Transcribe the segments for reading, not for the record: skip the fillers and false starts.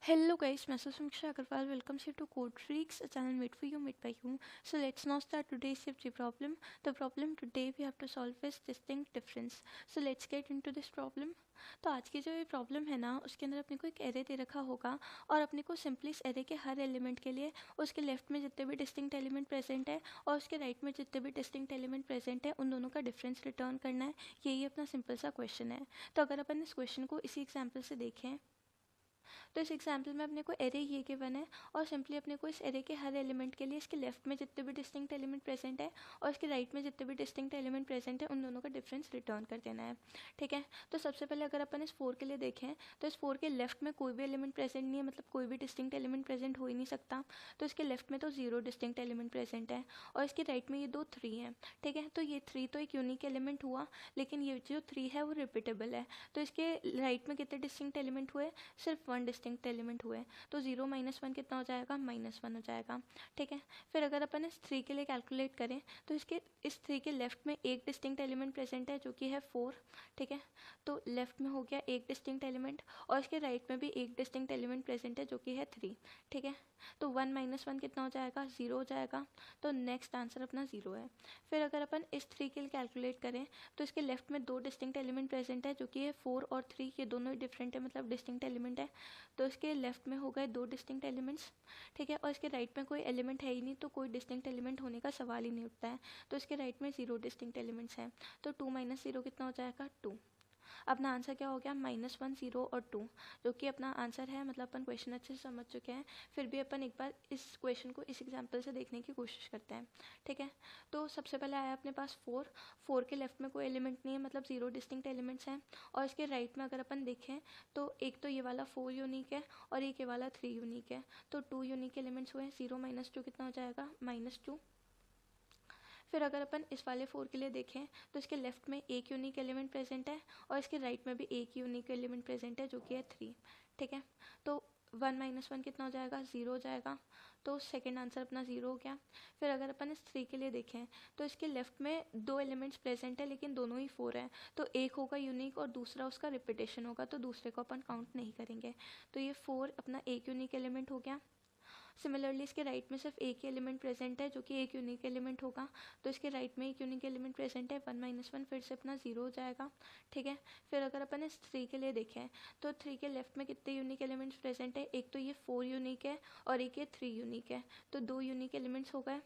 Hello guys, myself Samiksha Agarwal. Welcome you to Code Freaks, a channel made for you, made by you. So let's now start today's safety problem. The problem today we have to solve is distinct difference. So let's get into this problem. तो आज की जो ये problem है ना, उसके अंदर अपने को एक एरे दे रखा होगा और अपने को सिंपली इस एरे के हर एलिमेंट के लिए उसके लेफ्ट में जितने भी डिस्टिंक्ट एलिमेंट प्रेजेंट है और उसके राइट में जितने भी डिस्टिंक्ट एलिमेंट प्रेजेंट है उन दोनों का डिफरेंस रिटर्न करना है। यही अपना सिंपल सा क्वेश्चन है। तो अगर अपन इस क्वेश्चन को इसी एग्जाम्पल से देखें तो इस एग्जाम्पल में अपने को एरे ये गिवन है और सिंपली अपने को इस एरे के हर एलिमेंट के लिए इसके लेफ्ट में जितने भी डिस्टिंक्ट एलिमेंट प्रेजेंट है और इसके राइट में जितने भी डिस्टिंक्ट एलिमेंट प्रेजेंट है उन दोनों का डिफरेंस रिटर्न कर देना है। ठीक है, तो सबसे पहले अगर अपन इस 4 के लिए देखें तो इस 4 के लेफ्ट में कोई भी एलिमेंट प्रेजेंट नहीं है, मतलब कोई भी डिस्टिंक्ट एलिमेंट प्रेजेंट हो ही नहीं सकता। तो इसके लेफ्ट में तो 0 डिस्टिंक्ट एलिमेंट प्रेजेंट है और इसके राइट में ये दो 3 हैं। ठीक है, तो ये 3 तो एक यूनिक एलिमेंट हुआ, लेकिन ये जो 3 है वो रिपीटेबल है। तो इसके राइट में कितने डिस्टिंक्ट एलिमेंट हुए? सिर्फ 1 डिस्टिंक्ट एलिमेंट हुए। तो 0 माइनस 1 कितना हो जाएगा? -1 हो जाएगा। ठीक है, फिर अगर अपन इस 3 के लिए कैलकुलेट करें तो इस 3 के लेफ्ट में एक डिस्टिंक्ट एलिमेंट प्रेजेंट है जो कि है 4। ठीक है, तो लेफ्ट में हो गया एक डिस्टिंक्ट एलिमेंट और इसके राइट में भी एक डिस्टिंक्ट एलिमेंट प्रेजेंट है जो कि है 3। ठीक है, तो 1 माइनस 1 कितना हो जाएगा? 0 हो जाएगा। तो नेक्स्ट आंसर अपना 0 है। फिर अगर अपन इस 3 के लिए कैलकुलेट करें तो इसके लेफ्ट में दो डिस्टिंक्ट एलिमेंट प्रेजेंट है जो कि है 4 और 3, ये दोनों ही डिफरेंट है, मतलब डिस्टिंक्ट एलिमेंट है। तो इसके लेफ्ट में हो गए दो डिस्टिंक्ट एलिमेंट्स। ठीक है, और इसके राइट में कोई एलिमेंट है ही नहीं, तो कोई डिस्टिंक्ट एलिमेंट होने का सवाल ही नहीं उठता है। तो इसके राइट में 0 डिस्टिंक्ट एलिमेंट्स हैं। तो 2 माइनस 0 कितना हो जाएगा? 2। अपना आंसर क्या हो गया? -1, 0 और 2, जो कि अपना आंसर है। मतलब अपन क्वेश्चन अच्छे से समझ चुके हैं, फिर भी अपन एक बार इस क्वेश्चन को इस एग्जाम्पल से देखने की कोशिश करते हैं। ठीक है, तो सबसे पहले आया अपने पास 4 के लेफ्ट में कोई एलिमेंट नहीं है, मतलब 0 डिस्टिंक्ट एलिमेंट्स हैं। और इसके राइट में अगर अपन देखें तो एक तो ये वाला 4 यूनिक है और एक ये वाला 3 यूनिक है। तो 2 यूनिक एलिमेंट्स हुए। 0 माइनस 2 कितना हो जाएगा? -2। फिर अगर अपन इस वाले 4 के लिए देखें तो इसके लेफ्ट में एक यूनिक एलिमेंट प्रेजेंट है और इसके राइट में भी एक यूनिक एलिमेंट प्रेजेंट है जो कि है 3। ठीक है, तो 1 माइनस 1 कितना हो जाएगा? 0 हो जाएगा। तो सेकेंड आंसर अपना 0 हो गया। फिर अगर अपन इस 3 के लिए देखें तो इसके लेफ्ट में दो एलिमेंट्स प्रेजेंट है लेकिन दोनों ही 4 हैं। तो एक होगा यूनिक और दूसरा उसका रिपीटेशन होगा, तो दूसरे को अपन काउंट नहीं करेंगे। तो ये 4 अपना एक यूनिक एलिमेंट हो गया। सिमिलरली इसके राइट में सिर्फ एक ही एलिमेंट प्रेजेंट है जो कि एक यूनिक एलिमेंट होगा। तो इसके राइट में एक यूनिक एलिमेंट प्रेजेंट है। 1 माइनस 1 फिर से अपना 0 हो जाएगा। ठीक है, फिर अगर अपन इस 3 के लिए देखें तो 3 के लेफ्ट में कितने यूनिक एलिमेंट्स प्रेजेंट है? एक तो ये 4 यूनिक है और एक ये 3 यूनिक है। तो दो यूनिक एलिमेंट्स हो गए।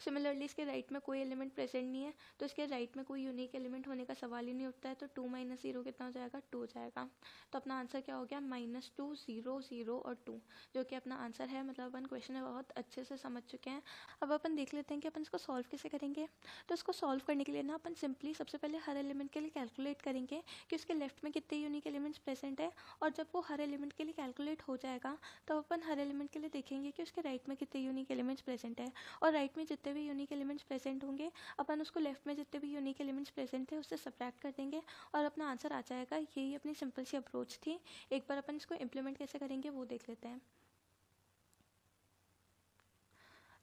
सिमिलरली इसके राइट में कोई एलिमेंट प्रेजेंट नहीं है, तो इसके राइट में कोई यूनिक एलिमेंट होने का सवाल ही नहीं उठता है। तो 2 माइनस 0 कितना हो जाएगा? 2 हो जाएगा। तो अपना आंसर क्या हो गया? -2, 0, 0 और 2, जो कि अपना आंसर है। मतलब अपन क्वेश्चन है बहुत अच्छे से समझ चुके हैं। अब अपन देख लेते हैं कि अपन इसको सॉल्व कैसे करेंगे। तो इसको सॉल्व करने के लिए ना अपन सिंपली सबसे पहले हर एलिमेंट के लिए कैलकुलेट करेंगे कि उसके लेफ्ट में कितने यूनिक एलिमेंट्स प्रेजेंट है। और जब वो हर एलिमेंट के लिए कैलकुलेट हो जाएगा तो अपन हर एलिमेंट के लिए देखेंगे कि उसके राइट में कितने यूनिक एलिमेंट्स प्रेजेंट है। और राइट में जितने भी यूनिक एलिमेंट्स प्रेजेंट होंगे अपन उसको लेफ्ट में जितने भी यूनिक एलिमेंट्स प्रेजेंट थे उससे सब्ट्रैक्ट कर देंगे और अपना आंसर आ जाएगा। यही अपनी सिंपल सी अप्रोच थी। एक बार अपन इसको इम्प्लीमेंट कैसे करेंगे वो देख लेते हैं।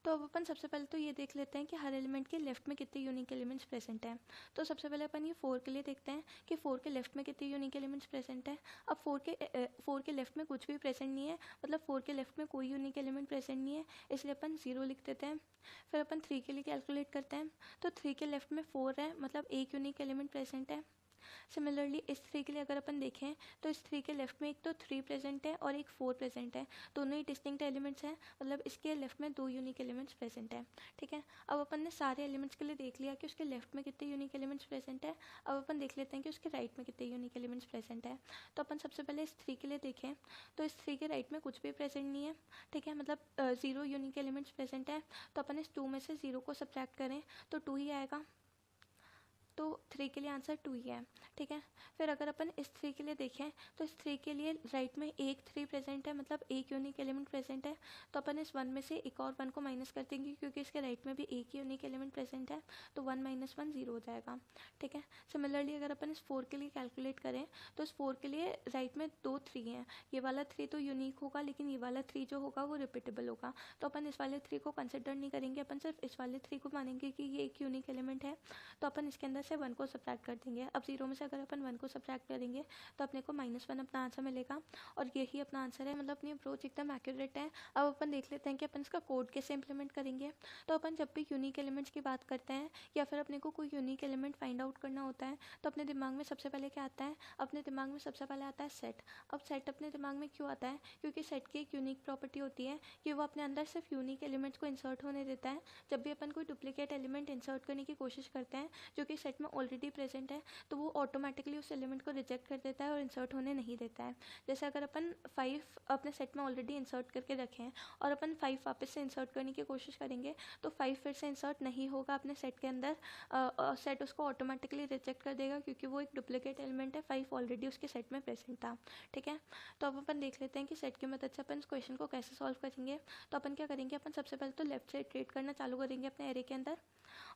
तो अब अपन सबसे पहले तो ये देख लेते हैं कि हर एलिमेंट के लेफ्ट में कितने यूनिक एलिमेंट्स प्रेजेंट हैं। तो सबसे पहले अपन ये 4 के लिए देखते हैं कि 4 के लेफ्ट में कितने यूनिक एलिमेंट्स प्रेजेंट है। अब 4 के लेफ्ट में कुछ भी प्रेजेंट नहीं है, मतलब 4 के लेफ्ट में कोई यूनिक एलिमेंट प्रेजेंट नहीं है, इसलिए अपन 0 लिख देते हैं। फिर अपन 3 के लिए कैलकुलेट करते हैं तो 3 के लेफ्ट में 4 है, मतलब एक यूनिक एलिमेंट प्रेजेंट है। सिमिलरली इस 3 के लिए अगर अपन देखें तो इस 3 के लेफ्ट में एक तो 3 प्रेजेंट है और एक 4 प्रेजेंट है, दोनों ही डिस्टिंक्ट एलिमेंट्स हैं, मतलब इसके लेफ्ट में दो यूनिक एलिमेंट्स प्रेजेंट है। ठीक है, अब अपन ने सारे एलिमेंट्स के लिए देख लिया कि उसके लेफ्ट में कितने यूनिक एलिमेंट्स प्रेजेंट है। अब अपन देख लेते हैं कि उसके राइट में कितने यूनिक एलिमेंट्स प्रेजेंट है। तो अपन सबसे पहले इस 3 के लिए देखें तो इस 3 के राइट में कुछ भी प्रेजेंट नहीं है। ठीक है, मतलब 0 यूनिक एलिमेंट्स प्रेजेंट है। तो अपन इस 2 में से 0 को सब्ट्रैक्ट करें तो 2 ही आएगा। तो 3 के लिए आंसर 2 ही है। ठीक है, फिर अगर अपन इस 3 के लिए देखें तो इस 3 के लिए राइट में एक 3 प्रेजेंट है, मतलब एक यूनिक एलिमेंट प्रेजेंट है। तो अपन इस 1 में से एक और 1 को माइनस कर देंगे क्योंकि इसके राइट में भी एक ही यूनिक एलिमेंट प्रेजेंट है। तो 1 माइनस 1 0 हो जाएगा। ठीक है, सिमिलरली अगर अपन इस 4 के लिए कैलकुलेट करें तो इस 4 के लिए राइट में दो 3 हैं। ये वाला 3 तो यूनिक होगा लेकिन ये वाला 3 जो होगा वो रिपीटेबल होगा। तो अपन इस वाले 3 को कंसिडर नहीं करेंगे, अपन सिर्फ इस वाले 3 को मानेंगे कि ये एक यूनिक एलिमेंट है। तो अपन इसके अंदर से 1 को सब्ट्रैक्ट कर देंगे। अब 0 में से अगर अपन 1 को सब्ट्रैक्ट करेंगे तो अपने को -1 अपना आंसर मिलेगा और यही अपना आंसर है। मतलब अपनी अप्रोच एकदम एक्यूरेट है। अब अपन देख लेते हैं कि अपन इसका कोड कैसे इंप्लीमेंट करेंगे। तो अपन जब भी यूनिक एलिमेंट्स की बात करते हैं या फिर अपने को कोई यूनिक एलिमेंट फाइंड आउट करना होता है तो अपने दिमाग में सबसे पहले क्या आता है? अपने दिमाग में सबसे पहले आता है सेट। अब सेट अपने दिमाग में क्यों आता है? क्योंकि सेट की एक यूनिक प्रॉपर्टी होती है कि वो अपने अंदर सिर्फ यूनिक एलिमेंट्स को इंसर्ट होने देता है। जब भी अपन कोई डुप्लीकेट एलिमेंट इंसर्ट करने की कोशिश करते हैं जो कि सेट में ऑलरेडी प्रेजेंट है तो वो ऑटोमेटिकली उस एलिमेंट को रिजेक्ट कर देता है और इंसर्ट होने नहीं देता है। जैसे अगर अपन 5 अपने सेट में ऑलरेडी इंसर्ट करके रखे हैं और अपन 5 वापस से इंसर्ट करने की कोशिश करेंगे तो 5 फिर से इंसर्ट नहीं होगा अपने सेट के अंदर। सेट उसको ऑटोमेटिकली रिजेक्ट कर देगा क्योंकि वो एक डुप्लीकेट एलिमेंट है, 5 ऑलरेडी उसके सेट में प्रेजेंट था। ठीक है, तो अब अपन देख लेते हैं कि सेट की मदद से अपन इस क्वेश्चन को कैसे सॉल्व करेंगे। तो अपन क्या करेंगे, अपन सबसे पहले तो लेफ्ट से इटरेट करना चालू करेंगे अपने एरे के अंदर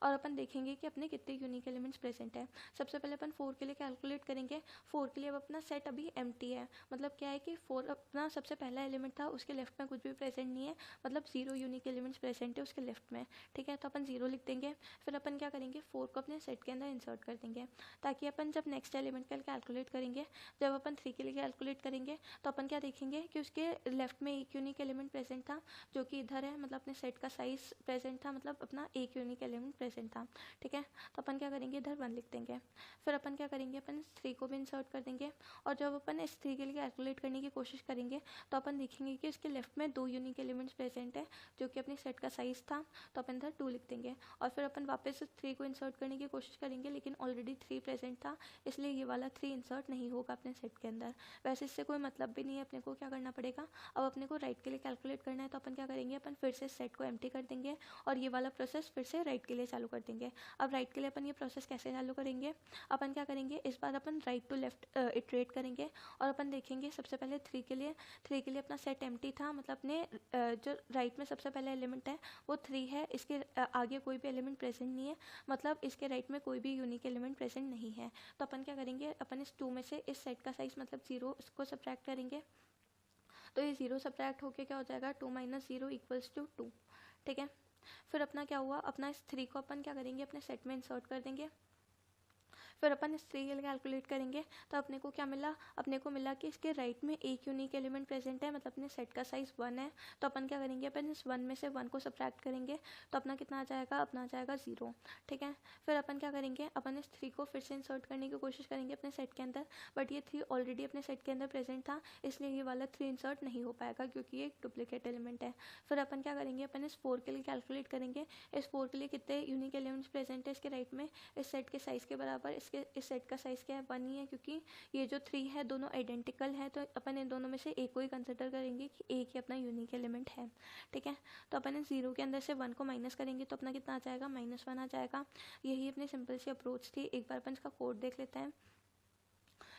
और अपन देखेंगे कि अपने कितने यूनिक एलिमेंट्स प्रेजेंट है। सबसे पहले अपन 4 के लिए कैलकुलेट करेंगे। 4 के लिए अब अपना सेट अभी एम्प्टी है, मतलब क्या है कि 4 अपना सबसे पहला एलिमेंट था, उसके लेफ्ट में कुछ भी प्रेजेंट नहीं है, मतलब 0 यूनिक एलिमेंट्स प्रेजेंट है उसके लेफ्ट में। ठीक है, तो अपन 0 लिख देंगे। फिर अपन क्या करेंगे, 4 को अपने सेट के अंदर इंसर्ट कर देंगे ताकि अपन जब नेक्स्ट एलिमेंट का कैलकुलेट करेंगे, जब अपन 3 के लिए कैलकुलेट करेंगे तो अपन क्या देखेंगे कि उसके लेफ्ट में एक यूनिक एलिमेंट प्रेजेंट था जो कि इधर है, मतलब अपने सेट का साइज प्रेजेंट था, मतलब अपना एक यूनिक एलिमेंट प्रेजेंट था। ठीक है, तो अपन क्या करेंगे, इधर 1 लिख देंगे। फिर अपन क्या करेंगे, अपन 3 को भी इंसर्ट कर देंगे और जब अपन इस 3 के लिए कैलकुलेट करने की कोशिश करेंगे तो अपन देखेंगे कि उसके लेफ्ट में 2 यूनिक एलिमेंट्स प्रेजेंट है जो कि अपने सेट का साइज था, तो अपन इधर 2 लिख देंगे। और फिर अपन वापस 3 को इंसर्ट करने की कोशिश करेंगे लेकिन ऑलरेडी 3 प्रेजेंट था, इसलिए ये वाला 3 इंसर्ट नहीं होगा अपने सेट के अंदर। वैसे इससे कोई मतलब भी नहीं है, अपने को क्या करना पड़ेगा, अब अपने को राइट के लिए कैलकुलेट करना है तो अपन क्या करेंगे, अपन फिर से सेट को एम्प्टी कर देंगे और ये वाला प्रोसेस फिर से राइट के लिए चालू कर देंगे। अब राइट के लिए अपन ये प्रोसेस कैसे चालू करेंगे, अपन क्या करेंगे, इस बार अपन राइट टू लेफ्ट इटरेट करेंगे और अपन देखेंगे सबसे पहले 3 के लिए अपना सेट एम्प्टी था, मतलब अपने जो राइट में सबसे पहला एलिमेंट है वो 3 है, इसके आगे कोई भी एलिमेंट प्रेजेंट नहीं है, मतलब इसके राइट में कोई भी यूनिक एलिमेंट प्रेजेंट नहीं है। तो अपन क्या करेंगे, अपन इस 2 में से इस सेट का साइज मतलब 0 इसको सब्ट्रैक्ट करेंगे, तो ये 0 सब्ट्रैक्ट होके क्या हो जाएगा, 2 - 0 = 2। ठीक है, फिर अपना क्या हुआ, अपना इस 3 को अपन क्या करेंगे, अपने सेट में इंसर्ट कर देंगे। फिर अपन इस 3 के लिए कैलकुलेट करेंगे तो अपने को क्या मिला, अपने को मिला कि इसके राइट में एक यूनिक एलिमेंट प्रेजेंट है, मतलब अपने सेट का साइज 1 है। तो अपन क्या करेंगे, अपन इस 1 में से 1 को सब्ट्रैक्ट करेंगे तो अपना कितना आ जाएगा, अपना आ जाएगा 0। ठीक है, फिर अपन क्या करेंगे, अपन इस 3 को फिर से इंसर्ट करने की कोशिश करेंगे अपने सेट के अंदर, बट ये 3 ऑलरेडी अपने सेट के अंदर प्रेजेंट था, इसलिए ये वाला 3 इंसर्ट नहीं हो पाएगा क्योंकि ये एक डुप्लीकेट एलिमेंट है। फिर अपन क्या करेंगे, अपन इस 4 के लिए कैलकुलेट करेंगे, इस 4 के लिए कितने यूनिक एलिमेंट्स प्रेजेंट है इसके राइट में, इस सेट के साइज के बराबर, इसके इस सेट का साइज क्या है, 1 ही है, क्योंकि ये जो 3 है दोनों आइडेंटिकल है, तो अपन इन दोनों में से एक को ही कंसिडर करेंगे कि एक ही अपना यूनिक एलिमेंट है। ठीक है, तो अपन इस 0 के अंदर से 1 को माइनस करेंगे तो अपना कितना आ जाएगा, -1 आ जाएगा। यही अपनी सिंपल सी अप्रोच थी। एक बार अपन इसका कोड देख लेते हैं।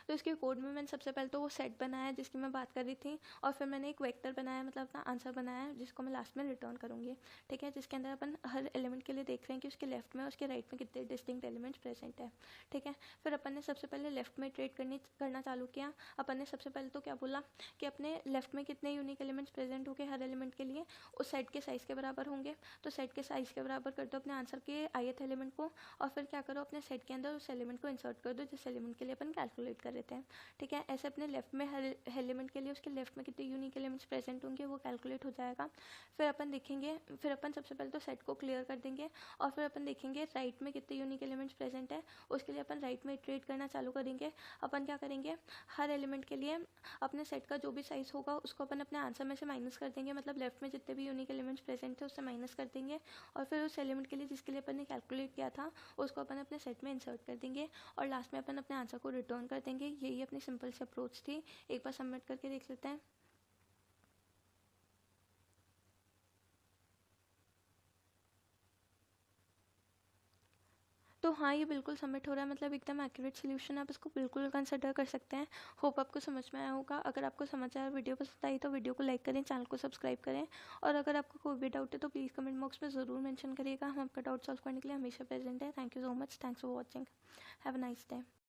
तो इसके कोड में मैंने सबसे पहले तो वो सेट बनाया जिसकी मैं बात कर रही थी, और फिर मैंने एक वेक्टर बनाया, मतलब अपना आंसर बनाया जिसको मैं लास्ट में रिटर्न करूँगी। ठीक है, जिसके अंदर अपन हर एलिमेंट के लिए देख रहे हैं कि उसके लेफ्ट में और उसके राइट में कितने डिस्टिंक्ट एलिमेंट्स प्रेजेंट है। ठीक है, फिर अपन ने सबसे पहले लेफ्ट में ट्रेड करना चालू किया। अपन ने सबसे पहले तो क्या बोला कि अपने लेफ्ट में कितने यूनिक एलिमेंट्स प्रेजेंट होंगे हर एलिमेंट के लिए, उस सेट के साइज़ के बराबर होंगे। तो सेट के साइज़ के बराबर कर दो अपने आंसर के ith एलिमेंट को, और फिर क्या करो, अपने सेट के अंदर उस एलिमेंट को इंसर्ट कर दो जिस एलिमेंट के लिए अपन कैलकुलेट कर रहे थे। ठीक है, ऐसे अपने लेफ्ट में हर एलिमेंट के लिए उसके लेफ्ट में कितने यूनिक एलिमेंट्स प्रेजेंट होंगे वो कैलकुलेट हो जाएगा। फिर अपन देखेंगे, फिर अपन सबसे पहले तो सेट को क्लियर कर देंगे और फिर अपन देखेंगे राइट में कितने यूनिक एलिमेंट्स प्रेजेंट है, उसके लिए अपन राइट में इटरेट करना चालू करेंगे। अपन क्या करेंगे, हर एलिमेंट के लिए अपने सेट का जो भी साइज होगा उसको अपन अपने आंसर में से माइनस कर देंगे, मतलब लेफ्ट में जितने भी यूनिक एलिमेंट्स प्रेजेंट थे उससे माइनस कर देंगे, और फिर उस एलिमेंट के लिए जिसके लिए अपन ने कैलकुलेट किया था उसको अपन अपने सेट में इंसर्ट कर देंगे और लास्ट में अपन अपने आंसर को रिटर्न कर देंगे। यही अपनी सिंपल सी अप्रोच थी। एक बार सबमिट करके देख लेते हैं। तो हाँ, ये बिल्कुल सबमिट हो रहा है, मतलब एकदम एक्यूरेट सोल्यूशन है, आप इसको बिल्कुल कंसिडर कर सकते हैं। होप आपको समझ में आया होगा। अगर आपको समझ आया, वीडियो पसंद आई तो वीडियो को लाइक करें, चैनल को सब्सक्राइब करें, और अगर आपको कोई भी डाउट है तो प्लीज़ कमेंट बॉक्स में ज़रूर मेंशन करिएगा। हम आपका डाउट सॉल्व करने के लिए हमेशा प्रेजेंट है। Thank you so much, thanks for watching, have a nice day.